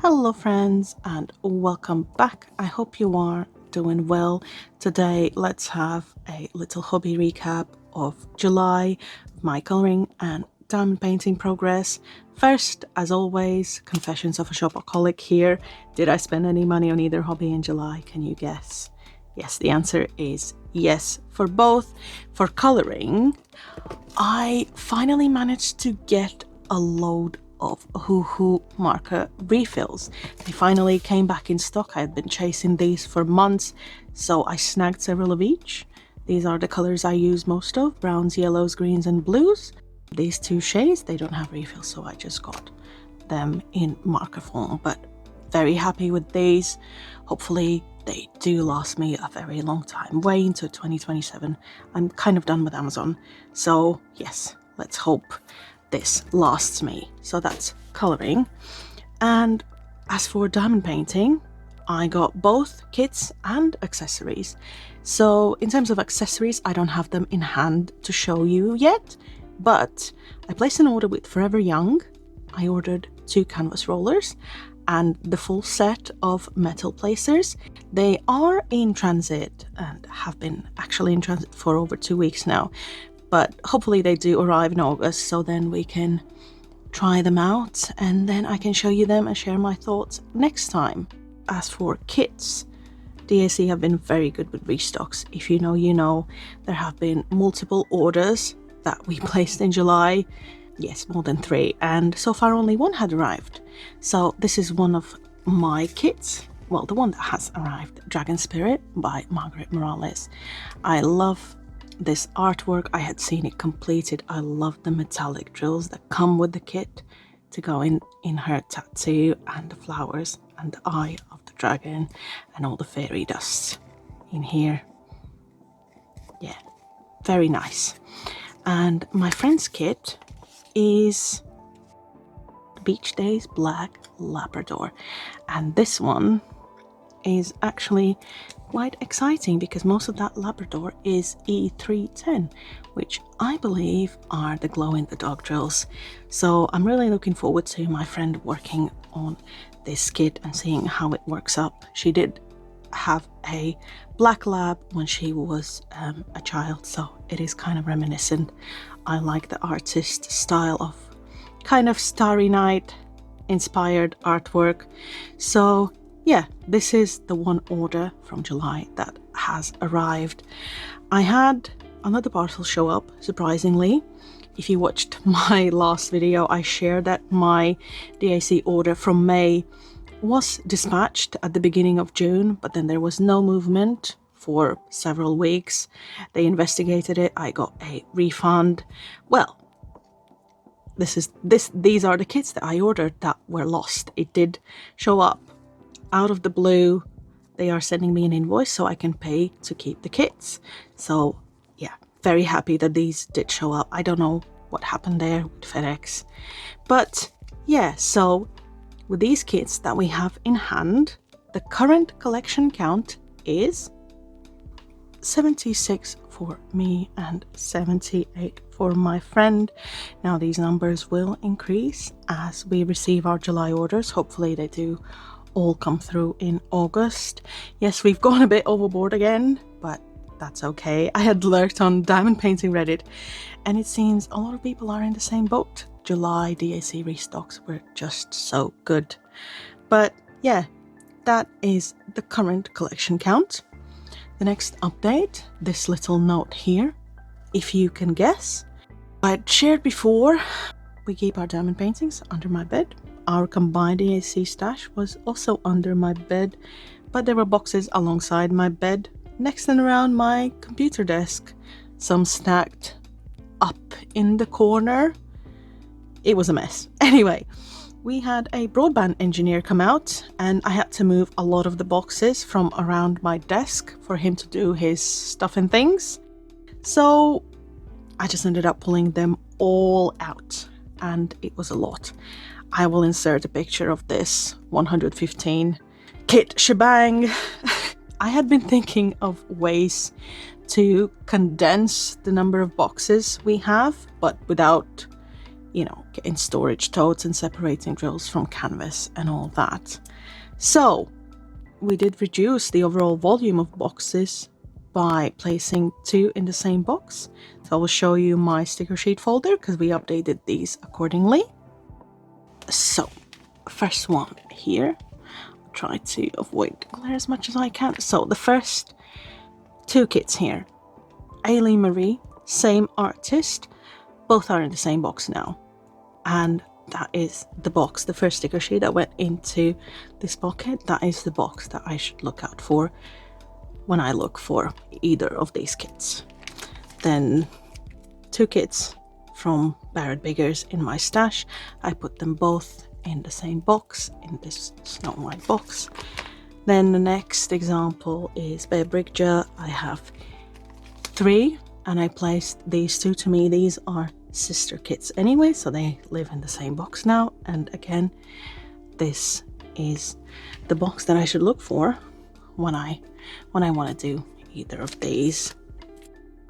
Hello friends and welcome back. I hope you are doing well. Today let's have a little hobby recap of July, my colouring and diamond painting progress. First, as always, confessions of a shopaholic here. Did I spend any money on either hobby in July? Can you guess? Yes, the answer is yes for both. For colouring, I finally managed to get a load of Hoohoo marker refills. They finally came back in stock. I had been chasing these for months, so I snagged several of each. These are the colors I use most of: browns, yellows, greens and blues. These two shades, they don't have refills, so I just got them in marker form, but very happy with these. Hopefully they do last me a very long time, way into 2027. I'm kind of done with Amazon, so yes, let's hope this lasts me. So that's colouring. And as for diamond painting, I got both kits and accessories. So in terms of accessories, I don't have them in hand to show you yet, but I placed an order with Forever Young. I ordered 2 canvas rollers and the full set of metal placers. They are in transit and have been actually in transit for over 2 weeks now, but hopefully they do arrive in August, so then we can try them out and then I can show you them and share my thoughts next time. As for kits, DAC have been very good with restocks. If you know, you know. There have been multiple orders that we placed in July. Yes, more than 3, and so far only 1 had arrived. So this is one of my kits. Well, the one that has arrived, Dragon Spirit by Margaret Morales. I love this artwork. I had seen it completed. I love the metallic drills that come with the kit to go in her tattoo, and the flowers and the eye of the dragon and all the fairy dust in here. Yeah, very nice. And my friend's kit is Beach Days Black Labrador, and this one is actually quite exciting because most of that Labrador is E310, which I believe are the glow-in-the-dark drills. So I'm really looking forward to my friend working on this kit and seeing how it works up. She did have a black lab when she was a child, so it is kind of reminiscent. I like the artist style of kind of Starry Night inspired artwork. So yeah, this is the one order from July that has arrived. I had another parcel show up, surprisingly. If you watched my last video, I shared that my DAC order from May was dispatched at the beginning of June, but then there was no movement for several weeks. They investigated it. I got a refund. Well, these are the kits that I ordered that were lost. It did show up out of the blue. They are sending me an invoice so I can pay to keep the kits. So yeah, very happy that these did show up. I don't know what happened there with FedEx, but yeah, so with these kits that we have in hand, the current collection count is 76 for me and 78 for my friend. Now these numbers will increase as we receive our July orders. Hopefully they do all come through in August. Yes, we've gone a bit overboard again, but that's okay. I had lurked on Diamond Painting Reddit and it seems a lot of people are in the same boat. July DAC restocks were just so good. But yeah, that is the current collection count. The next update, this little note here, if you can guess. I'd shared before, we keep our diamond paintings under my bed. Our combined DAC stash was also under my bed, but there were boxes alongside my bed, next and around my computer desk, some stacked up in the corner. It was a mess. Anyway, we had a broadband engineer come out and I had to move a lot of the boxes from around my desk for him to do his stuff and things. So I just ended up pulling them all out and it was a lot. I will insert a picture of this 115 kit shebang. I had been thinking of ways to condense the number of boxes we have, but without you know, getting storage totes and separating drills from canvas and all that. So we did reduce the overall volume of boxes by placing 2 in the same box. So I will show you my sticker sheet folder because we updated these accordingly. So first one here, I'll try to avoid glare as much as I can. So the first 2 kits here, Aileen Marie, same artist, both are in the same box now. And that is the box, the first sticker sheet that went into this bucket. That is the box that I should look out for when I look for either of these kits. Then 2 kits from Barrett Biggers in my stash. I put them both in the same box, in this Snow White box. Then the next example is Bear Brigja. I have 3 and I placed these 2. To me, these are sister kits anyway, so they live in the same box now. And again, this is the box that I should look for when I want to do either of these.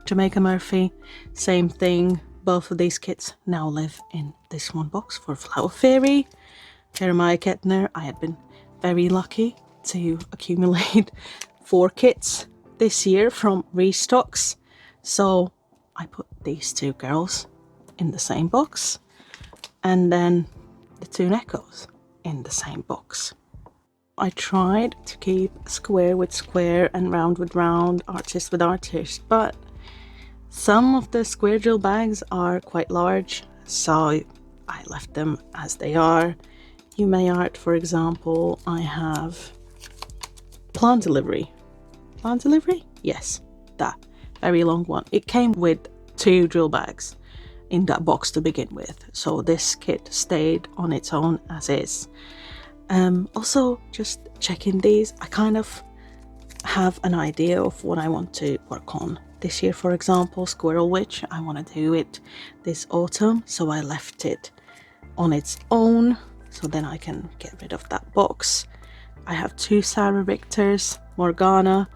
Jamaica Murphy, same thing. Both of these kits now live in this one box for Flower Fairy. Jeremiah Kettner, I had been very lucky to accumulate 4 kits this year from restocks, so I put these 2 girls in the same box, and then the 2 Neckos in the same box. I tried to keep square with square and round with round, artist with artist, but some of the square drill bags are quite large, so I left them as they are. Yume Art, for example, I have Plant Delivery. Plant Delivery? Yes, that very long one. It came with 2 drill bags in that box to begin with, so this kit stayed on its own as is. Also, just checking these, I kind of have an idea of what I want to work on this year. For example, Squirrel Witch, I want to do it this autumn, so I left it on its own so then I can get rid of that box. I have 2 Sarah Richters, Morgana,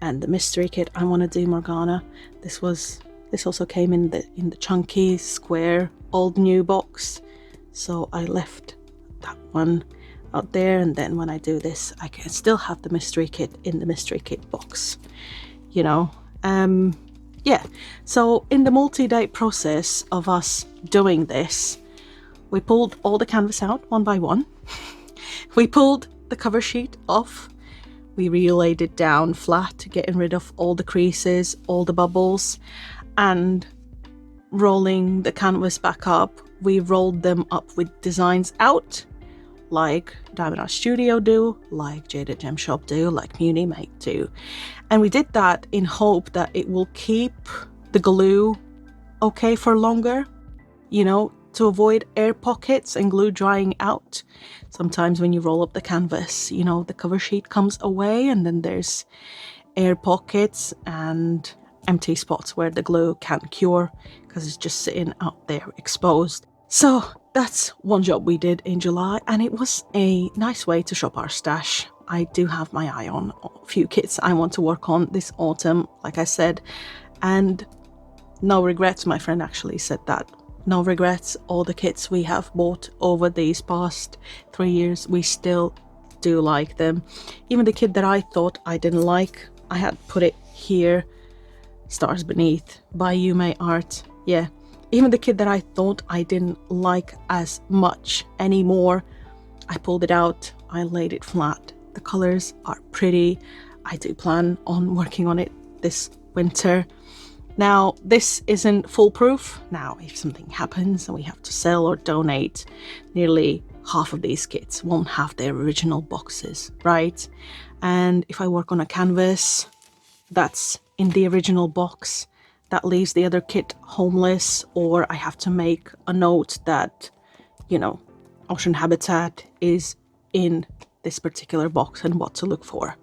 and the mystery kit. I want to do Morgana. This also came in the chunky square old new box, so I left that one out there, and then when I do this I can still have the mystery kit in the mystery kit box, you know. Yeah, so in the multi-day process of us doing this, we pulled all the canvas out one by one. We pulled the cover sheet off, we relaid it down flat, getting rid of all the creases, all the bubbles, and rolling the canvas back up, we rolled them up with designs out, like Diamond Art Studio do, like Jaded Gem Shop do, like Muni Make do. And we did that in hope that it will keep the glue okay for longer, you know, to avoid air pockets and glue drying out. Sometimes when you roll up the canvas, you know, the cover sheet comes away and then there's air pockets and empty spots where the glue can't cure because it's just sitting out there exposed. So that's one job we did in July, and it was a nice way to shop our stash. I do have my eye on a few kits I want to work on this autumn, like I said, and no regrets. My friend actually said that. No regrets. All the kits we have bought over these past 3 years, we still do like them. Even the kit that I thought I didn't like, I had put it here, Stars Beneath by Yume Art. Yeah, even the kit that I thought I didn't like as much anymore, I pulled it out, I laid it flat. The colors are pretty. I do plan on working on it this winter. Now, this isn't foolproof. Now, if something happens and we have to sell or donate, nearly half of these kits won't have their original boxes, right? And if I work on a canvas that's in the original box, that leaves the other kit homeless, or I have to make a note that, you know, Ocean Habitat is in this particular box and what to look for.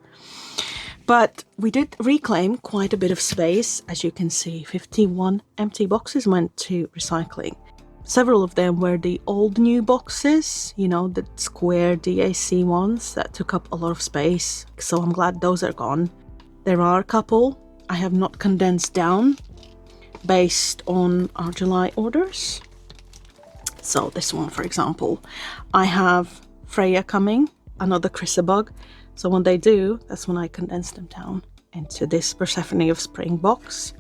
But we did reclaim quite a bit of space. As you can see, 51 empty boxes went to recycling. Several of them were the old new boxes, you know, the square DAC ones that took up a lot of space. So I'm glad those are gone. There are a couple I have not condensed down based on our July orders. So this one, for example, I have Freya coming, another Chrysabug. So when they do, that's when I condense them down into this Persephone of Spring box.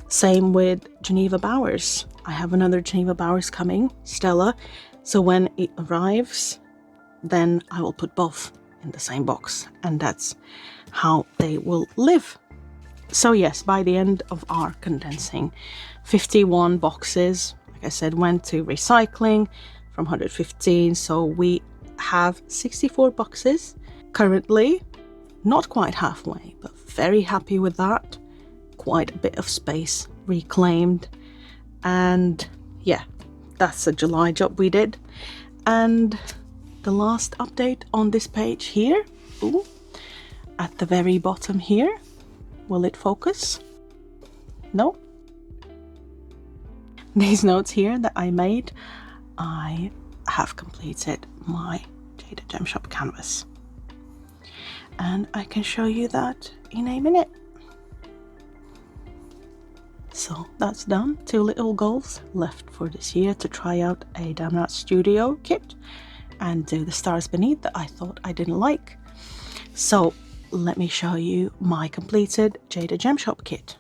Same with Geneva Bowers. I have another Geneva Bowers coming, Stella. So when it arrives, then I will put both in the same box, and that's how they will live. So yes, by the end of our condensing, 51 boxes, like I said, went to recycling from 115. So we have 64 boxes currently, not quite halfway, but very happy with that. Quite a bit of space reclaimed. And yeah, that's a July job we did. And the last update on this page here, ooh, at the very bottom here, will it focus? No. These notes here that I made, I have completed my Jada Gem Shop canvas, and I can show you that in a minute. So that's done. 2 little goals left for this year: to try out a Damn Studio kit and do the stars beneath that I thought I didn't like. So let me show you my completed Jada Gem Shop kit.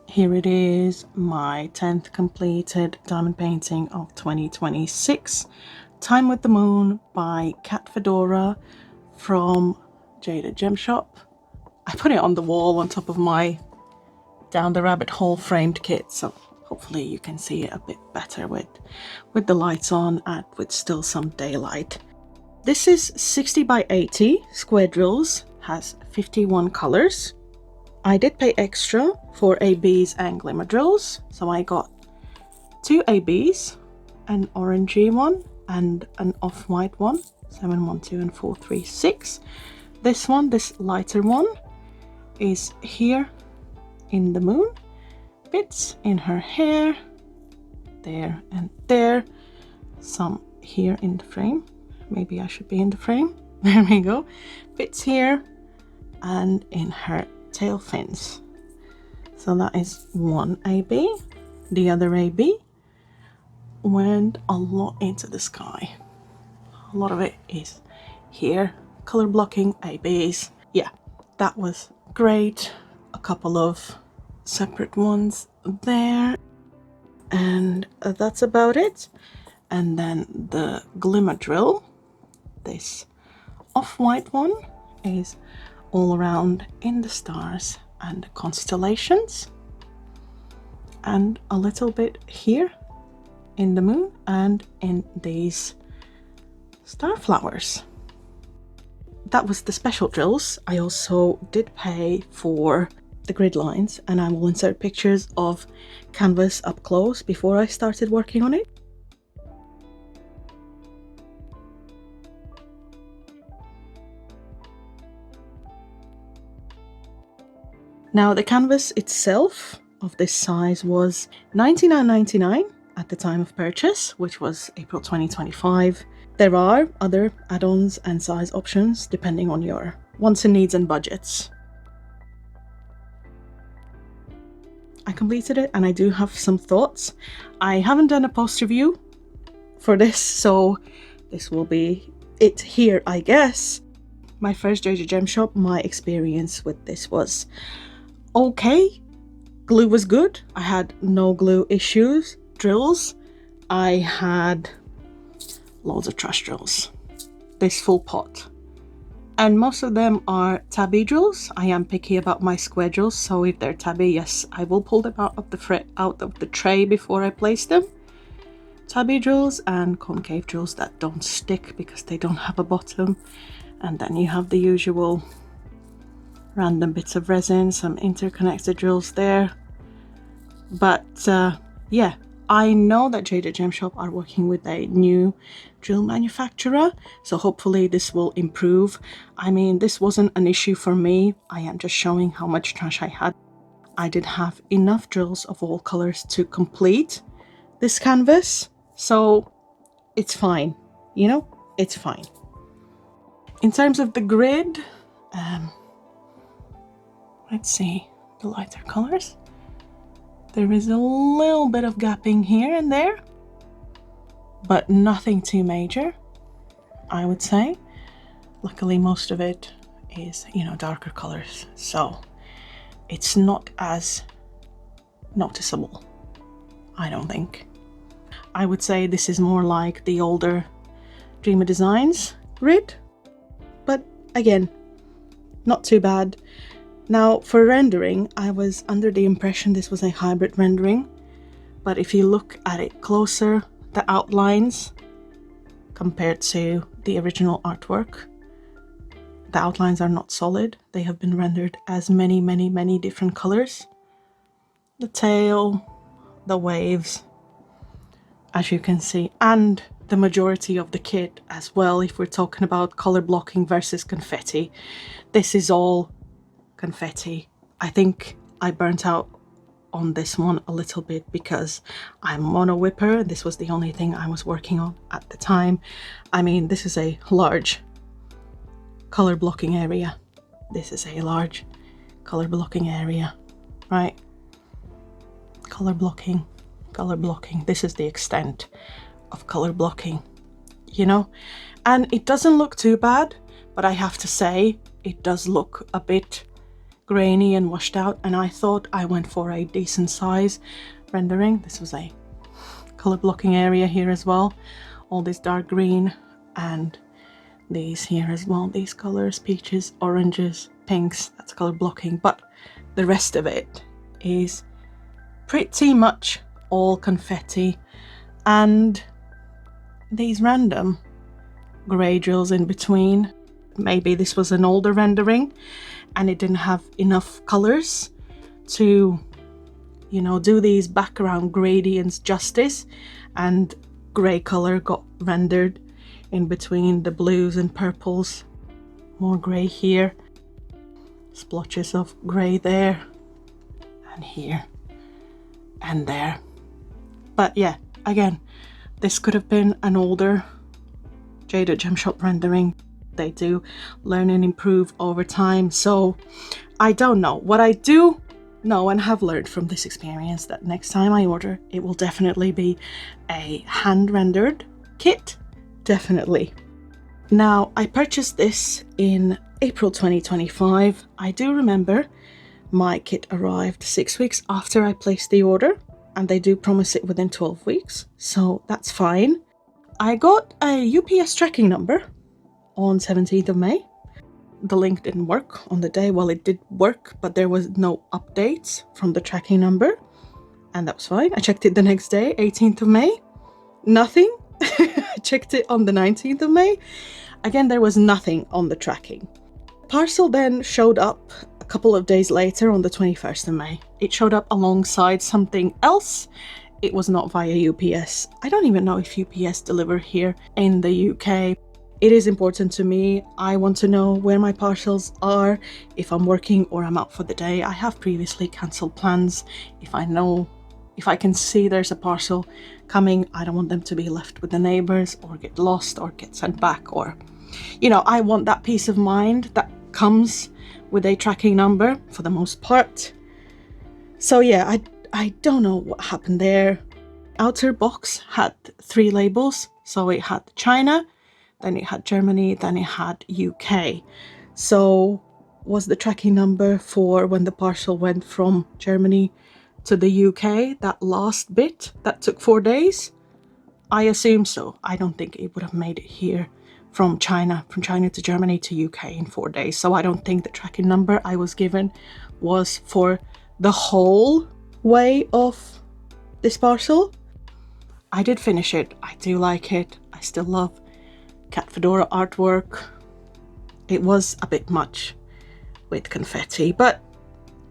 Here it is, my 10th completed diamond painting of 2026, Time with the Moon by Cat Fedora from Jada Gem Shop. I put it on the wall on top of my Down the Rabbit Hole framed kit, so hopefully you can see it a bit better with the lights on and with still some daylight. This is 60 by 80 square drills, has 51 colors. I did pay extra for ABs and glimmer drills, so I got 2 ABs, an orangey one and an off-white one, 712 and 436. This one, this lighter one, is here in the moon, bits in her hair, there and there, some here in the frame. Maybe I should be in the frame. There we go. Bits here and in her tail fins. So that is one AB. The other AB went a lot into the sky. A lot of it is here. Color blocking ABs. Yeah, that was great. A couple of separate ones there, and that's about it. And then the glimmer drill, this off-white one, is all around in the stars and the constellations, and a little bit here in the moon and in these star flowers. That was the special drills. I also did pay for the grid lines, and I will insert pictures of canvas up close before I started working on it. Now the canvas itself of this size was $99.99 at the time of purchase, which was April 2025. There are other add-ons and size options depending on your wants and needs and budgets. I completed it and I do have some thoughts. I haven't done a post review for this, so this will be it here, I guess. My first Jada Gem Shop, my experience with this was okay. Glue was good. I had no glue issues. Drills, I had loads of trash drills. This full pot. And most of them are tabby drills. I am picky about my square drills, so if they're tabby, yes, I will pull them out of the tray before I place them. Tabby drills and concave drills that don't stick because they don't have a bottom. And then you have the usual random bits of resin, some interconnected drills there. But yeah, I know that Jada Gem Shop are working with a new drill manufacturer, so hopefully this will improve. I mean, this wasn't an issue for me. I am just showing how much trash I had. I did have enough drills of all colors to complete this canvas, so it's fine, you know, it's fine. In terms of the grid, let's see, the lighter colors. There is a little bit of gapping here and there, but nothing too major, I would say. Luckily, most of it is, darker colors, so it's not as noticeable, I don't think. I would say this is more like the older Dreamer Designs grid, but again, not too bad. Now, for rendering, I was under the impression this was a hybrid rendering, but if you look at it closer, the outlines compared to the original artwork, the outlines are not solid. They have been rendered as many different colors. The tail, the waves, as you can see, and the majority of the kit as well. If we're talking about color blocking versus confetti, this is all confetti. I think I burnt out on this one a little bit because I'm mono whipper. This was the only thing I was working on at the time. I mean, this is a large color blocking area. This is a large color blocking area, right? Color blocking. This is the extent of color blocking, and it doesn't look too bad, but I have to say it does look a bit grainy and washed out, and I thought I went for a decent size rendering. This was a color blocking area here as well, all this dark green, and these here as well, these colors, peaches, oranges, pinks, that's color blocking, but the rest of it is pretty much all confetti, and these random grey drills in between. Maybe this was an older rendering and it didn't have enough colors to, do these background gradients justice, and grey color got rendered in between the blues and purples. More grey here, splotches of grey there, and here, and there. But yeah, again, this could have been an older Jaded Gem Shop rendering. They do learn and improve over time, so I don't know. What I do know and have learned from this experience, that next time I order, it will definitely be a hand-rendered kit. Definitely. Now, I purchased this in April 2025. I do remember my kit arrived 6 weeks after I placed the order, and they do promise it within 12 weeks, so that's fine. I got a UPS tracking number on 17th of May. The link didn't work on the day. Well, it did work, but there was no updates from the tracking number, and that was fine. I checked it the next day, 18th of May. Nothing. I checked it on the 19th of May. Again, there was nothing on the tracking. Parcel then showed up a couple of days later on the 21st of May. It showed up alongside something else. It was not via UPS. I don't even know if UPS deliver here in the UK. It is important to me. I want to know where my parcels are, if I'm working or I'm out for the day. I have previously cancelled plans. If I can see there's a parcel coming, I don't want them to be left with the neighbors or get lost or get sent back, or, I want that peace of mind that comes with a tracking number for the most part. So yeah, I don't know what happened there. Outer box had 3 labels. So it had China, then it had Germany, then it had UK. So was the tracking number for when the parcel went from Germany to the UK, that last bit that took 4 days? I assume so. I don't think it would have made it here from China to Germany to UK in 4 days. So I don't think the tracking number I was given was for the whole way of this parcel. I did finish it. I do like it. I still love Cat Fedora artwork. It was a bit much with confetti, but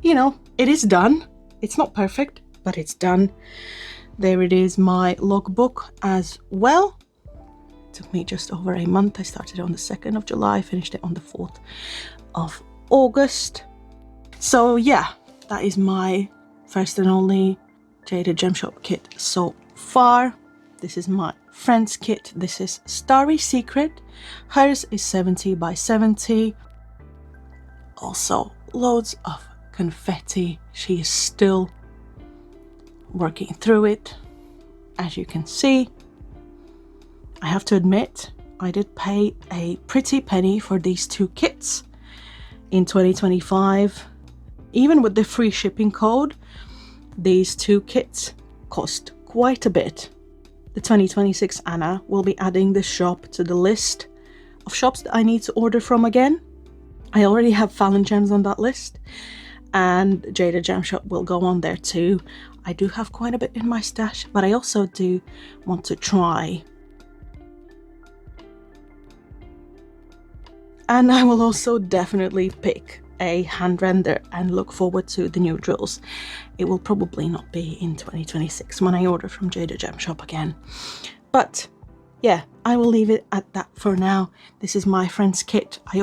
it is done. It's not perfect, but it's done. There it is, my logbook as well. It took me just over a month. I started on the 2nd of July, finished it on the 4th of August. So yeah, that is my first and only Jaded Gem Shop kit so far. This is my friend's kit. This is Starry Secret. Hers is 70 by 70. Also, loads of confetti. She is still working through it, as you can see. I have to admit, I did pay a pretty penny for these 2 kits in 2025. Even with the free shipping code, these 2 kits cost quite a bit. The 2026 Anna will be adding this shop to the list of shops that I need to order from again. I already have Fallon Gems on that list, and Jada Gem Shop will go on there too. I do have quite a bit in my stash, but I also do want to try. And I will also definitely pick a hand render and look forward to the new drills. It will probably not be in 2026 when I order from Jada Gem Shop again. But yeah, I will leave it at that for now. This is my friend's kit. I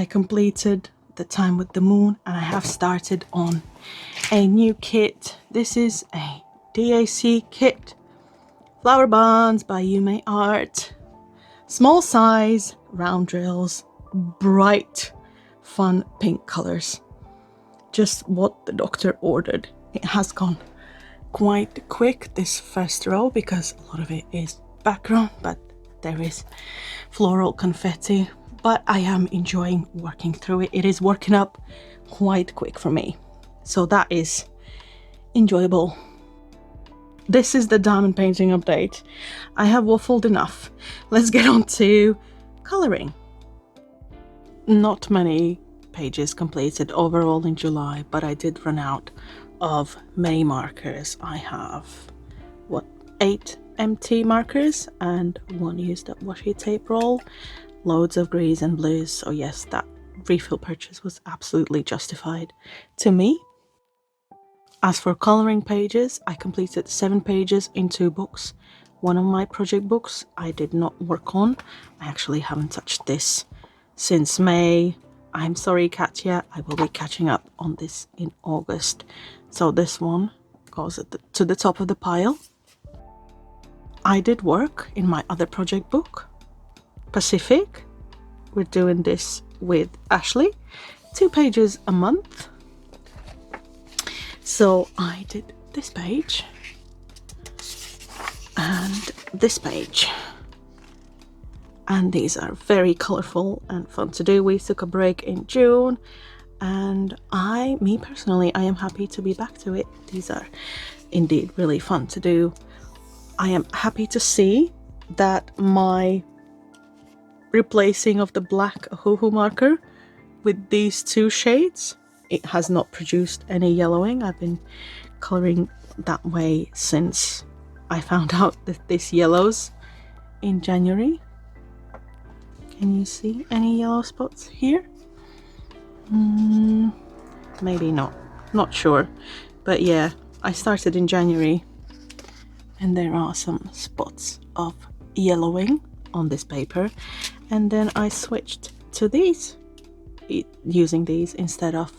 completed the Time with the Moon, and I have started on a new kit. This is a DAC kit. Flower Bonds by Yume Art. Small size, round drills, bright, fun pink colors. Just what the doctor ordered. It has gone quite quick, this first row, because a lot of it is background, but there is floral confetti. But I am enjoying working through it. It is working up quite quick for me, so that is enjoyable. This is the diamond painting update. I have waffled enough. Let's get on to colouring. Not many pages completed overall in July, but I did run out of many markers. I have, 8 empty markers and 1 used up washi tape roll. Loads of greens and blues, so yes, that refill purchase was absolutely justified to me. As for colouring pages, I completed 7 pages in 2 books. One of my project books I did not work on. I actually haven't touched this since May. I'm sorry, Katya, I will be catching up on this in August. So this one goes to the top of the pile. I did work in my other project book, Pacific. We're doing this with Ashley. 2 pages a month. So I did this page and this page, and these are very colourful and fun to do. We took a break in June, and me personally, I am happy to be back to it. These are indeed really fun to do. I am happy to see that my replacing of the black Ohuhu marker with these 2 shades, it has not produced any yellowing. I've been colouring that way since I found out that this yellows in January. Can you see any yellow spots here? Maybe not. Not sure. But yeah, I started in January and there are some spots of yellowing on this paper. And then I switched to these, using these instead of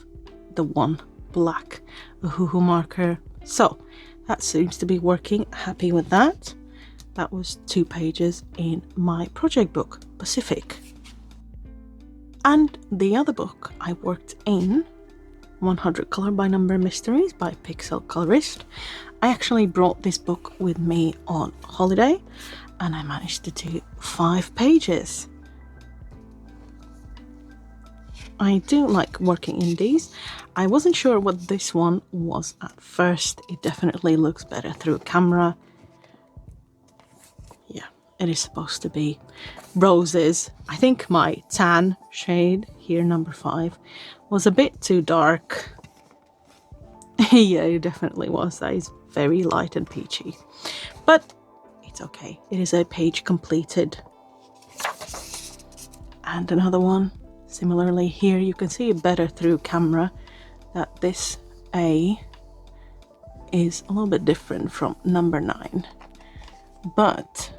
the one black Ohuhu marker. So that seems to be working. Happy with that. That was 2 pages in my project book, Pacific. And the other book I worked in, 100 Color by Number Mysteries by Pixel Colorist. I actually brought this book with me on holiday, and I managed to do 5 pages. I do like working in these. I wasn't sure what this one was at first. It definitely looks better through camera. Yeah, it is supposed to be roses. I think my tan shade here, number 5, was a bit too dark. Yeah, it definitely was. That is very light and peachy. But it's okay. It is a page completed. And another one. Similarly here, you can see it better through camera that this A is a little bit different from number 9. But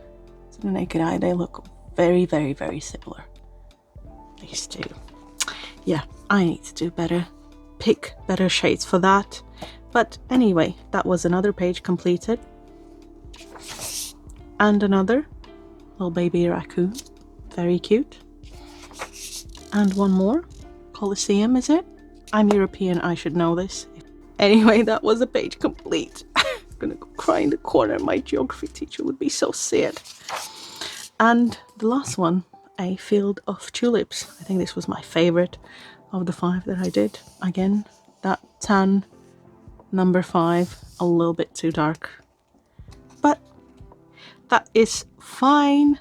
to the naked eye, they look very, very, very similar. These two. Yeah, I need to do better. Pick better shades for that. But anyway, that was another page completed. And another little baby raccoon. Very cute. And one more. Colosseum, is it? I'm European, I should know this. Anyway, that was a page complete. gonna go cry in the corner. My geography teacher would be so sad. And the last one, A Field of Tulips. I think this was my favorite of the 5 that I did. Again, that tan number 5, a little bit too dark, but that is fine.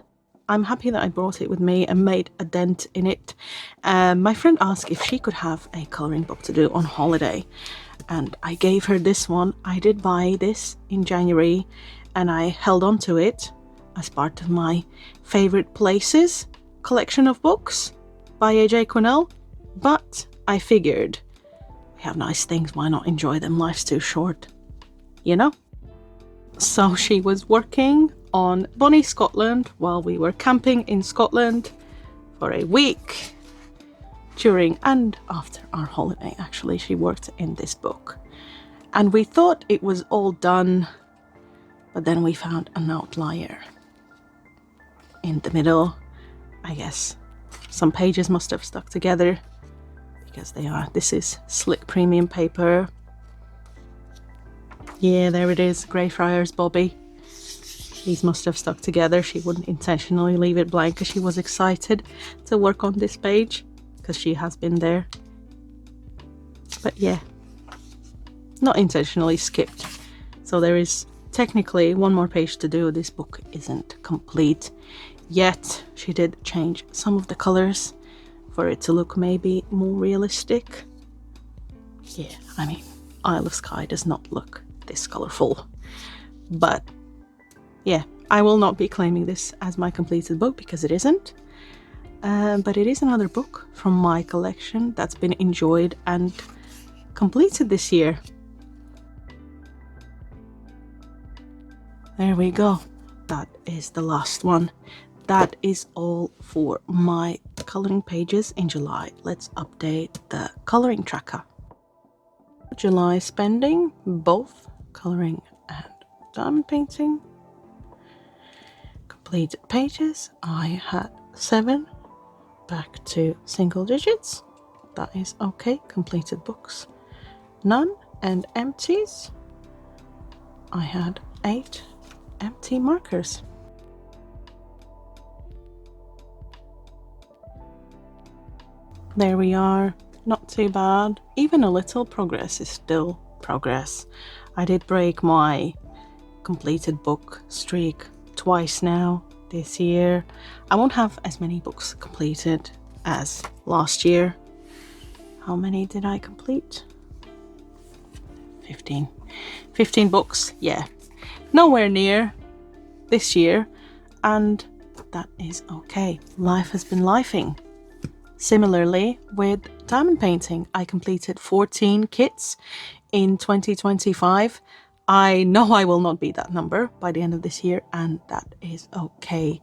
I'm happy that I brought it with me and made a dent in it. My friend asked if she could have a colouring book to do on holiday, and I gave her this one. I did buy this in January and I held on to it as part of my favourite places collection of books by AJ Quinnell, but I figured we have nice things, why not enjoy them? Life's too short, you know? So she was working on Bonnie Scotland while we were camping in Scotland for a week. During and after our holiday, actually, she worked in this book. And we thought it was all done, but then we found an outlier in the middle. I guess some pages must have stuck together because this is slick premium paper. Yeah, there it is, Greyfriars Bobby. These must have stuck together. She wouldn't intentionally leave it blank because she was excited to work on this page because she has been there. But yeah, not intentionally skipped. So there is technically one more page to do. This book isn't complete yet. She did change some of the colors for it to look maybe more realistic. Yeah, I mean, Isle of Skye does not look this colorful, but yeah, I will not be claiming this as my completed book because it isn't, but it is another book from my collection that's been enjoyed and completed this year. There we go, that is the last one. That is all for my coloring pages in July. Let's update the coloring tracker. July spending, both coloring and diamond painting. Completed pages, I had 7, back to single digits. That is okay. Completed books, none, and empties, I had 8 empty markers. There we are, not too bad. Even a little progress is still progress. I did break my completed book streak twice now this year. I won't have as many books completed as last year. How many did I complete? 15 books, yeah. Nowhere near this year, and that is okay. Life has been lifing. Similarly, with diamond painting, I completed 14 kits in 2025. I know I will not beat that number by the end of this year, and that is okay.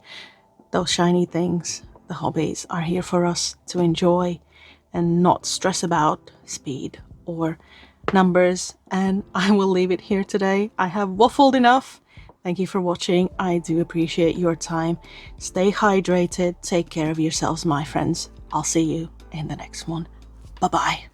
Those shiny things, the hobbies, are here for us to enjoy and not stress about speed or numbers. And I will leave it here today. I have waffled enough. Thank you for watching. I do appreciate your time. Stay hydrated. Take care of yourselves, my friends. I'll see you in the next one. Bye-bye.